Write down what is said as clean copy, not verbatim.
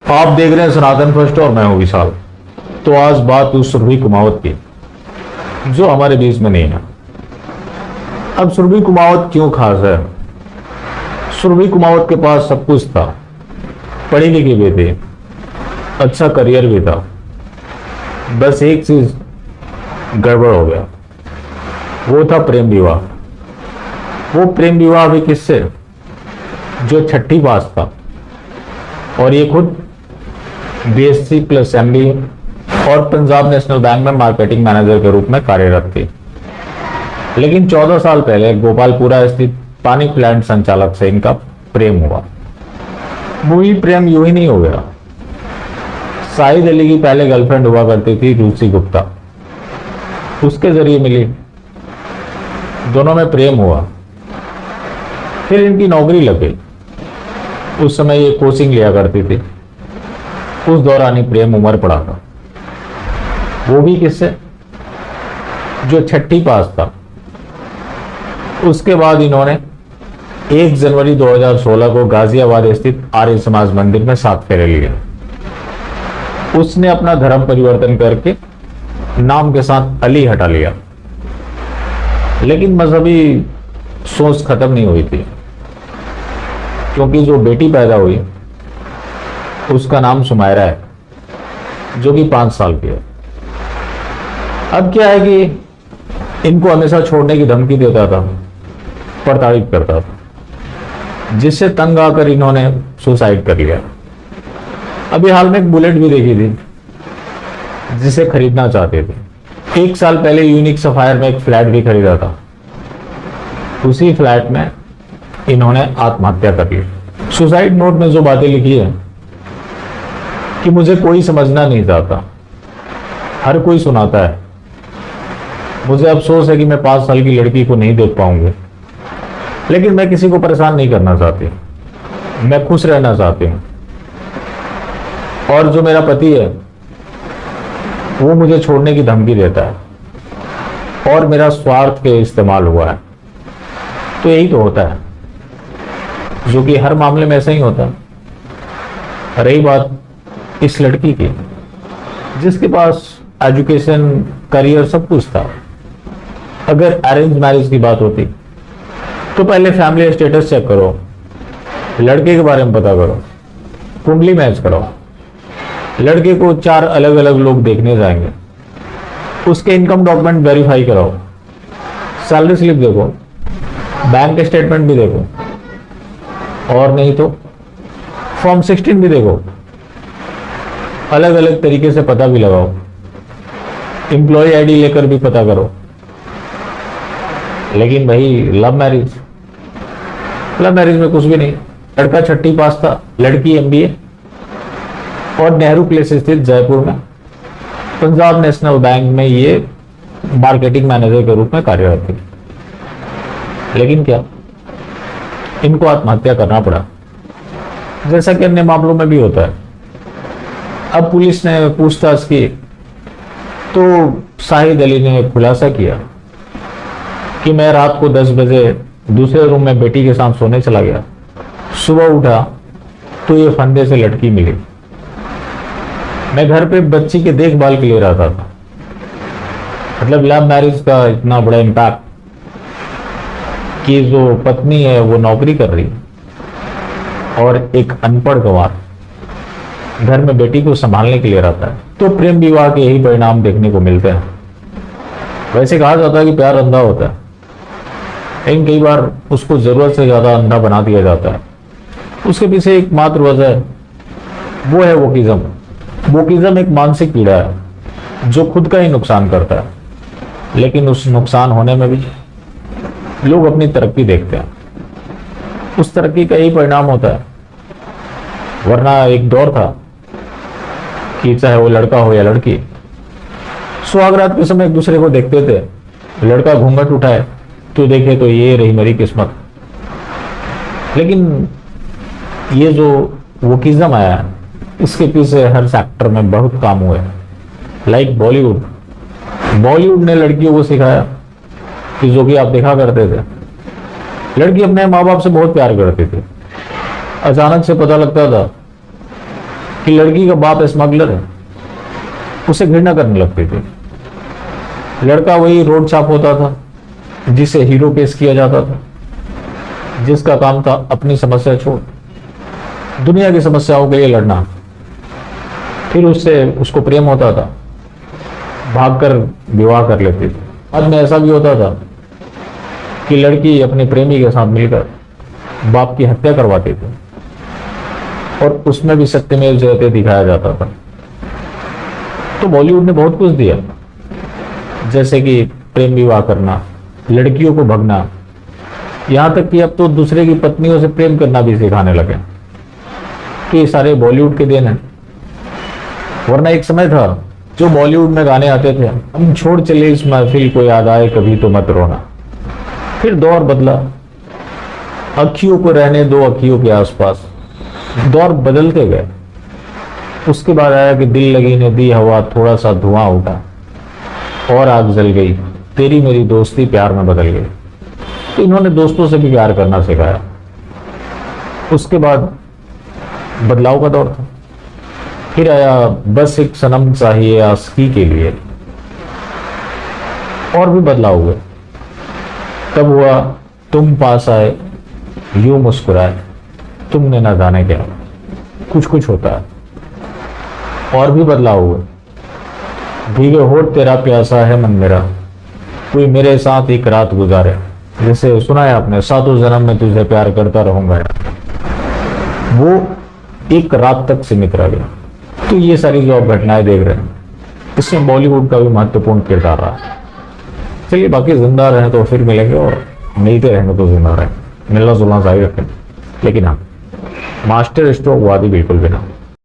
आप देख रहे हैं सनातन फर्स्ट और मैं हूं विशाल। तो आज बात उस सुरभि कुमावत की जो हमारे बीच में नहीं है। अब सुरभि कुमावत क्यों खास है? सुरभि कुमावत के पास सब कुछ था, पढ़ी लिखी भी थी, अच्छा करियर भी था। बस एक चीज गड़बड़ हो गया, वो था प्रेम विवाह। वो प्रेम विवाह भी किससे? जो छठी पास था और ये खुद बीएससी प्लस एमबीए और पंजाब नेशनल बैंक में मार्केटिंग मैनेजर के रूप में कार्यरत थी। लेकिन 14 साल पहले गोपालपुरा स्थित पानी प्लांट संचालक से इनका प्रेम हुआ। वो ही प्रेम यूं ही नहीं हो गया। शाहिद अली की पहले गर्लफ्रेंड हुआ करती थी रूसी गुप्ता, उसके जरिए मिली, दोनों में प्रेम हुआ। फिर इनकी नौकरी लग गई। उस समय ये कोचिंग लिया करती थी। उस दौरान ही प्रेम उमड़ पड़ा था, वो भी किससे? जो छठी पास था। उसके बाद इन्होंने 1 जनवरी 2016 को गाजियाबाद स्थित आर्य समाज मंदिर में 7 फेरे लिए। उसने अपना धर्म परिवर्तन करके नाम के साथ अली हटा लिया। लेकिन मजहबी सोच खत्म नहीं हुई थी, क्योंकि जो बेटी पैदा हुई उसका नाम सुमायरा है, जो कि 5 साल की है। अब क्या है कि इनको हमेशा छोड़ने की धमकी देता था, प्रताड़ित करता था, जिससे तंग आकर इन्होंने सुसाइड कर लिया। अभी हाल में एक बुलेट भी देखी थी जिसे खरीदना चाहते थे। 1 साल पहले यूनिक सफायर में एक फ्लैट भी खरीदा था। उसी फ्लैट में इन्होंने आत्महत्या कर ली। सुसाइड नोट में जो बातें लिखी है कि मुझे कोई समझना नहीं चाहता, हर कोई सुनाता है। मुझे अफसोस है कि मैं 5 साल की लड़की को नहीं देख पाऊंगी, लेकिन मैं किसी को परेशान नहीं करना चाहती, मैं खुश रहना चाहती हूँ। और जो मेरा पति है वो मुझे छोड़ने की धमकी देता है और मेरा स्वार्थ के इस्तेमाल हुआ है। तो यही तो होता है, जो कि हर मामले में ऐसा ही होता है। रही बात इस लड़की की, जिसके पास एजुकेशन, करियर सब कुछ था। अगर अरेंज मैरिज की बात होती तो पहले फैमिली स्टेटस चेक करो, लड़के के बारे में पता करो, कुंडली मैच करो। लड़के को 4 अलग अलग लोग देखने जाएंगे, उसके इनकम डॉक्यूमेंट वेरीफाई कराओ, सैलरी स्लिप देखो, बैंक स्टेटमेंट भी देखो, और नहीं तो फॉर्म 16 भी देखो। अलग अलग तरीके से पता भी लगाओ, एम्प्लॉय आईडी लेकर भी पता करो। लेकिन भाई लव मैरिज में कुछ भी नहीं। लड़का छठी पास था, लड़की एमबीए और नेहरू प्लेस स्थित जयपुर में पंजाब नेशनल बैंक में ये मार्केटिंग मैनेजर के रूप में कार्यरत थी। लेकिन क्या इनको आत्महत्या करना पड़ा, जैसा कि अन्य मामलों में भी होता है। अब पुलिस ने पूछताछ की तो शाहिद अली ने खुलासा किया कि मैं रात को 10 बजे दूसरे रूम में बेटी के साथ सोने चला गया। सुबह उठा तो ये फंदे से लटकी मिली। मैं घर पे बच्ची के देखभाल के लिए रहता था। मतलब लव मैरिज का इतना बड़ा इम्पैक्ट कि जो पत्नी है वो नौकरी कर रही और एक अनपढ़ गंवार घर में बेटी को संभालने के लिए रहता है। तो प्रेम विवाह के यही परिणाम देखने को मिलते हैं। वैसे कहा जाता है कि प्यार अंधा होता है, लेकिन कई बार उसको जरूरत से ज्यादा अंधा बना दिया जाता है। उसके पीछे एक मात्र वजह है, वो है वोकिज्म। वोकिज्म एक मानसिक पीड़ा है जो खुद का ही नुकसान करता है, लेकिन उस नुकसान होने में भी लोग अपनी तरक्की देखते हैं। उस तरक्की का यही परिणाम होता है। वरना एक दौर था कि चाहे वो लड़का हो या लड़की, सुहागरात के समय एक दूसरे को देखते थे। लड़का घूंघट उठाए तो देखे तो ये रही मेरी किस्मत। लेकिन ये जो वोकिज्म आया, इसके पीछे हर सेक्टर में बहुत काम हुए। लाइक बॉलीवुड ने लड़कियों को सिखाया कि जो कि आप देखा करते थे, लड़की अपने माँ बाप से बहुत प्यार करती थी। अचानक से पता लगता था कि लड़की का बाप स्मगलर है, उसे घृणा करने लगती थी। लड़का वही रोड छाप होता था जिसे हीरो पेश किया जाता था, जिसका काम था अपनी समस्या छोड़ दुनिया की समस्याओं के लिए लड़ना। फिर उससे उसको प्रेम होता था, भागकर विवाह कर लेती थी। बाद में ऐसा भी होता था कि लड़की अपने प्रेमी के साथ मिलकर बाप की हत्या करवाती थी और उसमें भी सत्यमेव जयते दिखाया जाता था। तो बॉलीवुड ने बहुत कुछ दिया, जैसे कि प्रेम विवाह करना, लड़कियों को भगना, यहां तक कि अब तो दूसरे की पत्नियों से प्रेम करना भी सिखाने लगे। तो ये सारे बॉलीवुड के देन है। वरना एक समय था जो बॉलीवुड में गाने आते थे, हम छोड़ चले इस महफिल को, याद आए कभी तो मत रोना। फिर दौर बदला, अखियों को रहने दो अखियों के आसपास, दौर बदलते गए। उसके बाद आया कि दिल लगी ने दी हवा, थोड़ा सा धुआं उठा और आग जल गई, तेरी मेरी दोस्ती प्यार में बदल गई। तो इन्होंने दोस्तों से भी प्यार करना सिखाया। उसके बाद बदलाव का दौर था। फिर आया बस एक सनम चाहिए आशिकी के लिए, और भी बदलाव हुए। तब हुआ तुम पास आए यूं मुस्कुराए, तुमने ना जाने क्या, कुछ कुछ होता है। और भी बदलाव हुए। भीगे होठ तेरा प्यासा है मन मेरा, कोई मेरे साथ एक रात गुजारे, जैसे सुना है आपने, सातों जन्म में तुझे प्यार करता रहूंगा यार, वो एक रात तक सीमित रह गया। तो ये सारी जो आप घटनाएं देख रहे हैं, इसमें बॉलीवुड का भी महत्वपूर्ण किरदार रहा है। चलिए, बाकी जिंदा रहे तो फिर मिलेंगे, और मिलते रहेंगे तो जिंदा रहेंगे, मिलना जुलना जारी रखें, लेकिन हाँ, मास्टर स्ट्रोक वादी बिल्कुल भी ना।